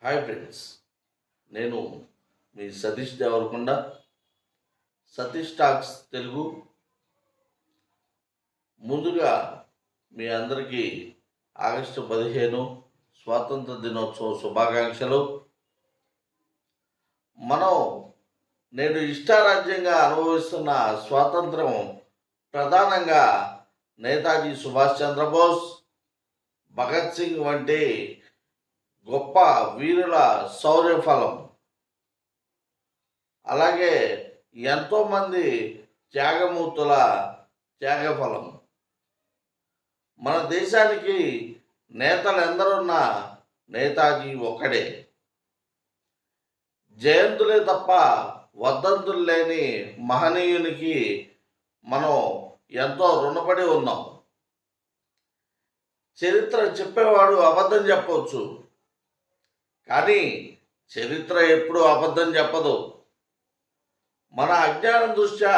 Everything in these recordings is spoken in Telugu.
హాయ్ ఫ్రెండ్స్, నేను మీ సతీష్ దేవరకొండ. సతీష్ టాక్స్ తెలుగు. ముందుగా మీ అందరికీ ఆగస్టు 15 స్వాతంత్ర దినోత్సవ శుభాకాంక్షలు. మనం నేడు ఇష్టారాజ్యంగా అనుభవిస్తున్న స్వాతంత్రం ప్రధానంగా నేతాజీ సుభాష్ చంద్రబోస్, భగత్ సింగ్ వంటి గొప్ప వీరుల శౌర్యఫలం. అలాగే ఎంతోమంది త్యాగమూర్తుల త్యాగఫలం. మన దేశానికి నేతలు ఎందరున్నా నేతాజీ ఒక్కడే. జయంతులే తప్ప వర్ధంతులు లేని మహనీయునికి మనం ఎంతో రుణపడి ఉన్నాం. చరిత్ర చెప్పేవాడు అబద్ధం చెప్పవచ్చు, కానీ చరిత్ర ఎప్పుడూ అబద్ధం చెప్పదు. మన అజ్ఞానం దృష్ట్యా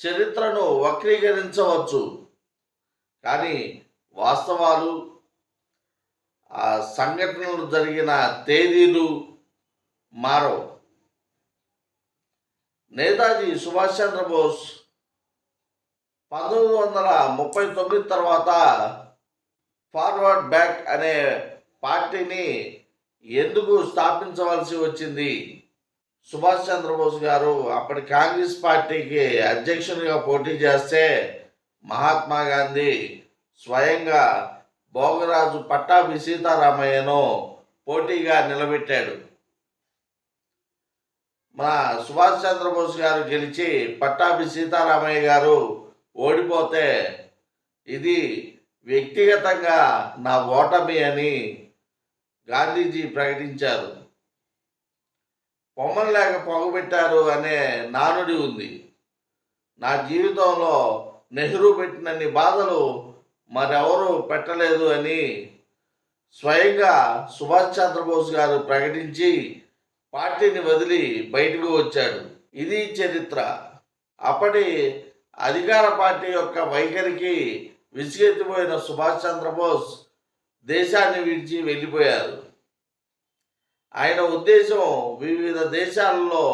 చరిత్రను వక్రీకరించవచ్చు, కానీ వాస్తవాలు, ఆ సంఘటనలు జరిగిన తేదీలు మారవు. నేతాజీ సుభాష్ చంద్రబోస్ 1939 తర్వాత ఫార్వర్డ్ బ్యాక్ అనే పార్టీని ఎందుకు స్థాపించవలసి వచ్చింది? సుభాష్ చంద్రబోస్ గారు అప్పటి కాంగ్రెస్ పార్టీకి అధ్యక్షునిగా పోటీ చేస్తే మహాత్మా గాంధీ స్వయంగా భోగరాజు పట్టాభి సీతారామయ్యను పోటీగా నిలబెట్టాడు. మన సుభాష్ చంద్రబోస్ గారు గెలిచి పట్టాభి సీతారామయ్య గారు ఓడిపోతే ఇది వ్యక్తిగతంగా నా ఓటమి అని గాంధీజీ ప్రకటించారు. పొమ్మను లేక పొగబెట్టారు అనే నానుడి ఉంది. నా జీవితంలో నెహ్రూ పెట్టినన్ని బాధలు మరెవరూ పెట్టలేదు అని స్వయంగా సుభాష్ చంద్రబోస్ గారు ప్రకటించి పార్టీని వదిలి బయటకు వచ్చాడు. ఇది చరిత్ర. అప్పటి అధికార పార్టీ యొక్క వైఖరికి విసిగెత్తిపోయిన సుభాష్ చంద్రబోస్ దేశాన్ని విడిచి వెళ్ళిపోయారు. ఆయన ఉద్దేశం వివిధ దేశాలలో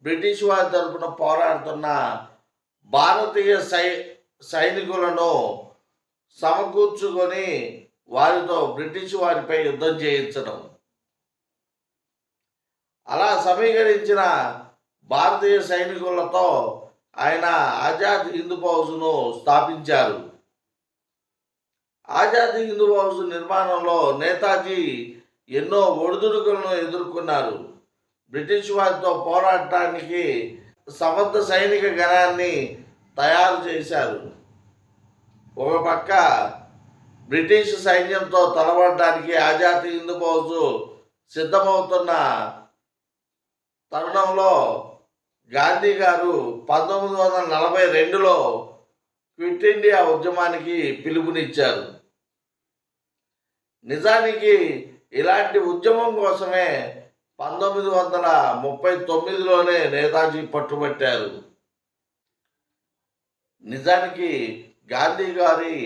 బ్రిటిష్ వారి తరపున పోరాడుతున్న భారతీయ సైనికులను సమకూర్చుకొని వారితో బ్రిటిష్ వారిపై యుద్ధం చేయించడం. అలా సమీకరించిన భారతీయ సైనికులతో ఆయన ఆజాద్ హింద్ ఫౌజ్ను స్థాపించారు. ఆజాద్ హింద్ ఫౌజ్ నిర్మాణంలో నేతాజీ ఎన్నో ఒడిదుడుకులను ఎదుర్కొన్నారు. బ్రిటిష్ వారితో పోరాడటానికి సమర్థ సైనిక గణాన్ని తయారు చేశారు. ఒక పక్క బ్రిటిష్ సైన్యంతో తలబడడానికి ఆజాద్ హింద్ ఫౌజ్ సిద్ధమవుతున్న తరుణంలో గాంధీ గారు 1942లో క్విట్ ఇండియా ఉద్యమానికి పిలుపునిచ్చారు. నిజానికి ఇలాంటి ఉద్యమం కోసమే 1939లోనే నేతాజీ పట్టుబట్టారు. నిజానికి గాంధీ గారి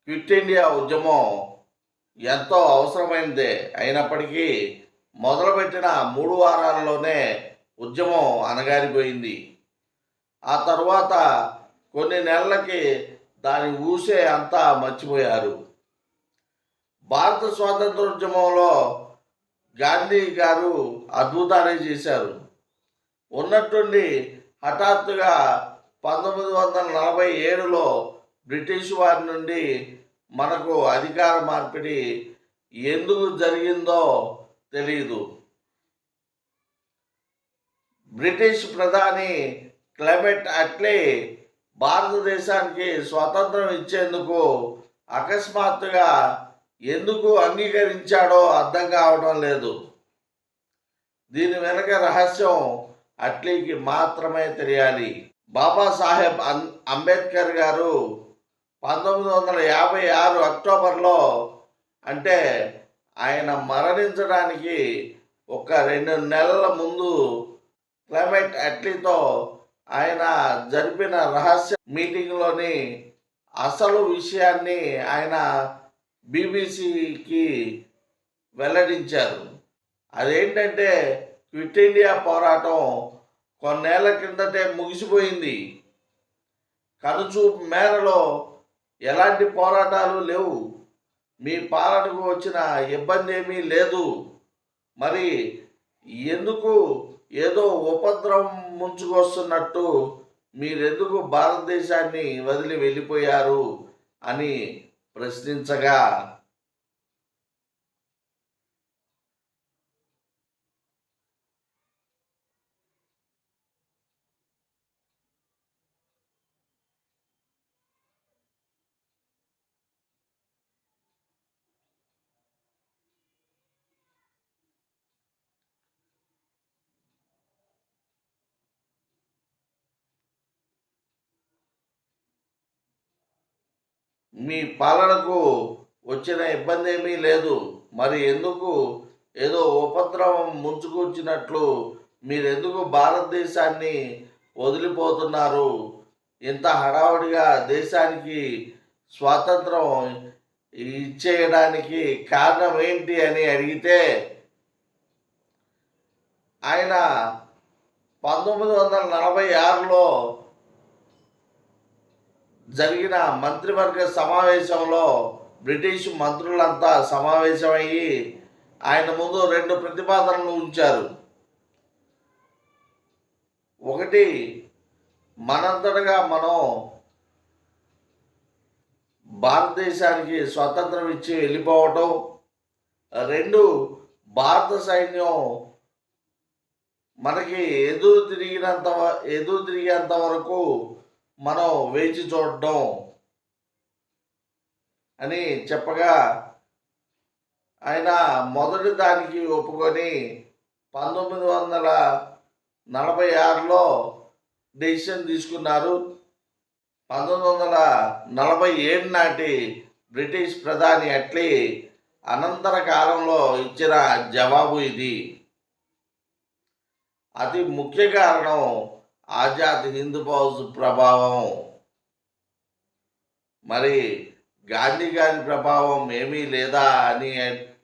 క్విట్ ఇండియా ఉద్యమం ఎంతో అవసరమైనదే అయినప్పటికీ మొదలుపెట్టిన 3 వారాల్లోనే ఉద్యమం అణగారిపోయింది. ఆ తర్వాత కొన్ని నెలలకి దాని ఊసే అంతా మర్చిపోయారు. భారత స్వాతంత్రోద్యమంలో గాంధీ గారు అద్భుతాలే చేశారు. ఉన్నట్టుండి హఠాత్తుగా 1947లో బ్రిటిష్ వారి నుండి మనకు అధికార మార్పిడి ఎందుకు జరిగిందో తెలియదు. బ్రిటిష్ ప్రధాని క్లెమెంట్ అట్లీ భారతదేశానికి స్వాతంత్రం ఇచ్చేందుకు అకస్మాత్తుగా ఎందుకు అంగీకరించాడో అర్థం కావడం లేదు. దీని వెనక రహస్యం అట్లీకి మాత్రమే తెలియాలి. బాబాసాహెబ్ అంబేద్కర్ గారు 1956 అక్టోబర్లో, అంటే ఆయన మరణించడానికి ఒక 2 నెలల ముందు క్లెమెంట్ అట్లీతో ఆయన జరిపిన రహస్య మీటింగ్లోని అసలు విషయాన్ని ఆయన బీబీసీకి వెల్లడించారు. అదేంటంటే క్విట్ ఇండియా పోరాటం కొన్నేళ్ల కిందటే ముగిసిపోయింది. కనుచూపు మేరలో ఎలాంటి పోరాటాలు లేవు. మీ పాలనకు వచ్చిన ఇబ్బంది ఏమీ లేదు. మరి ఎందుకు ఏదో ఉపద్రవం ముంచుకొస్తున్నట్టు మీరెందుకు భారతదేశాన్ని వదిలి వెళ్ళిపోయారు అని ప్రశ్నించగా, మీ పాలనకు వచ్చిన ఇబ్బంది ఏమీ లేదు. మరి ఎందుకు ఏదో ఉపద్రవం ముంచుకొచ్చినట్లు మీరెందుకు భారతదేశాన్ని వదిలిపోతున్నారు? ఇంత హడావుడిగా దేశానికి స్వాతంత్రం ఇచ్చేయడానికి కారణం ఏంటి అని అడిగితే, ఆయన 1946లో జరిగిన మంత్రివర్గ సమావేశంలో బ్రిటిష్ మంత్రులంతా సమావేశమయ్యి ఆయన ముందు 2 ప్రతిపాదనలు ఉంచారు. ఒకటి, మనంతటగా మనం భారతదేశానికి స్వతంత్రం ఇచ్చి వెళ్ళిపోవటం. 2, భారత సైన్యం మనకి ఎదురు తిరిగేంత వరకు మనం వేచి చూడడం అని చెప్పగా, ఆయన మొదటి దానికి ఒప్పుకొని 1946లో డెసిషన్ తీసుకున్నారు. 1947 నాటి బ్రిటిష్ ప్రధాని అట్లీ అనంతర కాలంలో ఇచ్చిన జవాబు ఇది. అతి ముఖ్య కారణం ఆజాద్ హింద్ ఫౌజ్ ప్రభావం. మరి గాంధీ గారి ప్రభావం ఏమీ లేదా అని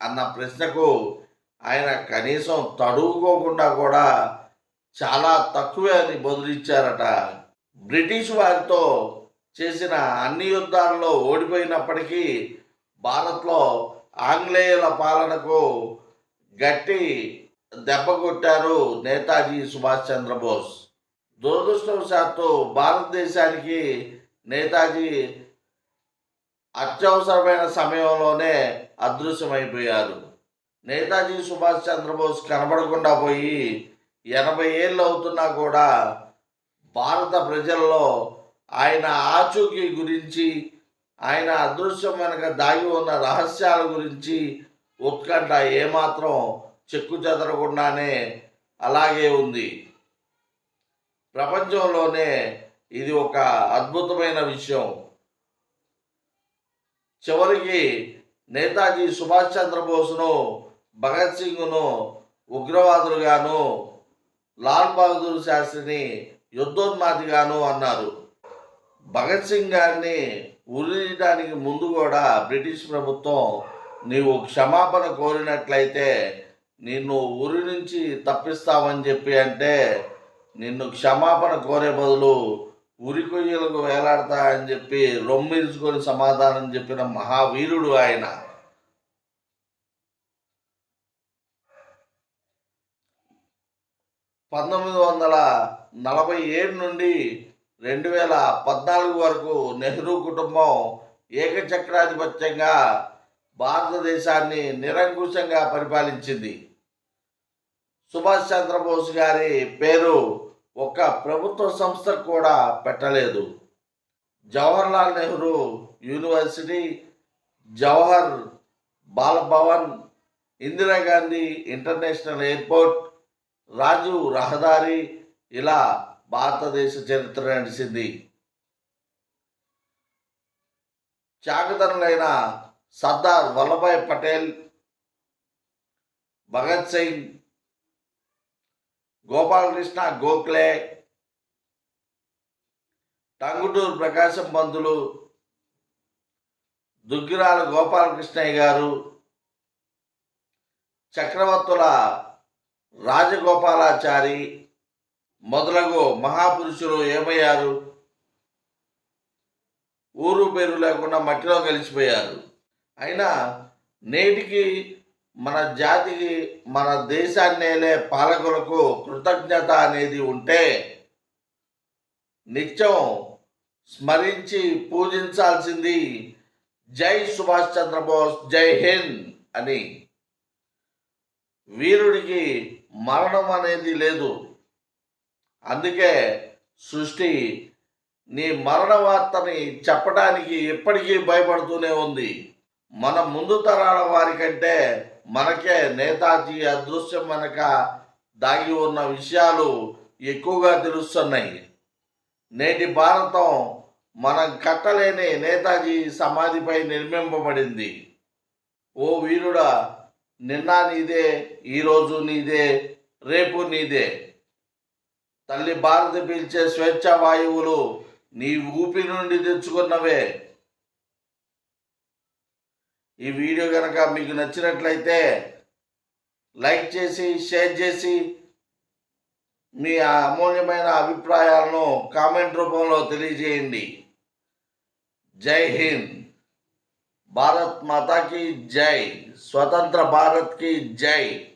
అన్న ప్రశ్నకు ఆయన కనీసం తడువుకోకుండా కూడా చాలా తక్కువే అని బదులిచ్చారట. బ్రిటిష్ వారితో చేసిన అన్ని యుద్ధాల్లో ఓడిపోయినప్పటికీ భారత్లో ఆంగ్లేయుల పాలనకు గట్టి దెబ్బ కొట్టారు నేతాజీ సుభాష్ చంద్రబోస్. దురదృష్టవశాత్తు భారతదేశానికి నేతాజీ అత్యవసరమైన సమయంలోనే అదృశ్యమైపోయారు. నేతాజీ సుభాష్ చంద్రబోస్ కనబడకుండా పోయి 80 ఏళ్ళు అవుతున్నా కూడా భారత ప్రజల్లో ఆయన ఆచూకీ గురించి, ఆయన అదృశ్యం వెనక దాగి ఉన్న రహస్యాల గురించి ఉత్కంఠ ఏమాత్రం చెక్కు చెదరకుండానే అలాగే ఉంది. ప్రపంచంలోనే ఇది ఒక అద్భుతమైన విషయం. చివరికి నేతాజీ సుభాష్ చంద్రబోస్ను, భగత్ సింగ్ను ఉగ్రవాదులుగాను, లాల్ బహదూర్ శాస్త్రిని యుద్ధోన్మాదిగాను అన్నారు. భగత్ సింగ్ గారిని ఉరియడానికి ముందు కూడా బ్రిటిష్ ప్రభుత్వం నీవు క్షమాపణ కోరినట్లయితే నిన్ను ఉరి నుంచి తప్పిస్తామని చెప్పి అంటే, నిన్ను క్షమాపణ కోరే బదులు ఉరి కొయ్యలకు వేలాడతా అని చెప్పి రొమ్మిరుచుకొని సమాధానం చెప్పిన మహావీరుడు ఆయన. (1947) నుండి 2014 వరకు నెహ్రూ కుటుంబం ఏకచక్రాధిపత్యంగా భారతదేశాన్ని నిరంకుశంగా పరిపాలించింది. సుభాష్ చంద్రబోస్ గారి పేరు ఒక్క ప్రభుత్వ సంస్థకు కూడా పెట్టలేదు. Jawaharlal Nehru university, Jawahar ball Bhavan, Indira Gandhi international airport, Rajiv రహదారి, ఇలా భారతదేశ చరిత్ర నడిచింది. త్యాగధనులైన సర్దార్ వల్లభాయ్ పటేల్, భగత్ సింగ్, గోపాలకృష్ణ గోఖలే, టంగుటూరు ప్రకాశం పంతులు, దుగ్గిరాల గోపాలకృష్ణయ్య గారు, చక్రవర్తుల రాజగోపాలాచారి మొదలగు మహాపురుషులు ఏమయ్యారు? ఊరు పేరు లేకుండా మట్టిలో కలిసిపోయారు. అయినా నేటికి మన జాతికి, మన దేశాన్ని ఏలే పాలకులకు కృతజ్ఞత అనేది ఉంటే నిత్యం స్మరించి పూజించాల్సింది జై సుభాష్ చంద్రబోస్, జై హింద్ అని. వీరుడికి మరణం అనేది లేదు. అందుకే సృష్టి నీ మరణ వార్తని చెప్పడానికి ఎప్పటికీ భయపడుతూనే ఉంది. మన ముందు తరాల వారికంటే మనకే నేతాజీ అదృశ్యం వెనక దాగి ఉన్న విషయాలు ఎక్కువగా తెలుస్తున్నాయి. నేటి భారతం మనం కట్టలేని నేతాజీ సమాధిపై నిర్మింపబడింది. ఓ వీరుడా, నిన్న నీదే, ఈరోజు నీదే, రేపు నీదే. తల్లి భారతి పీల్చే స్వేచ్ఛ వాయువులు నీ ఊపి నుండి తెచ్చుకున్నవే. ఈ వీడియో కనుక మీకు నచ్చినట్లయితే లైక్ చేసి, షేర్ చేసి, మీ అమూల్యమైన అభిప్రాయాలను కామెంట్ రూపంలో తెలియజేయండి. జై హింద్. భారత్ మాతాకి జై. స్వతంత్ర భారత్కి జై.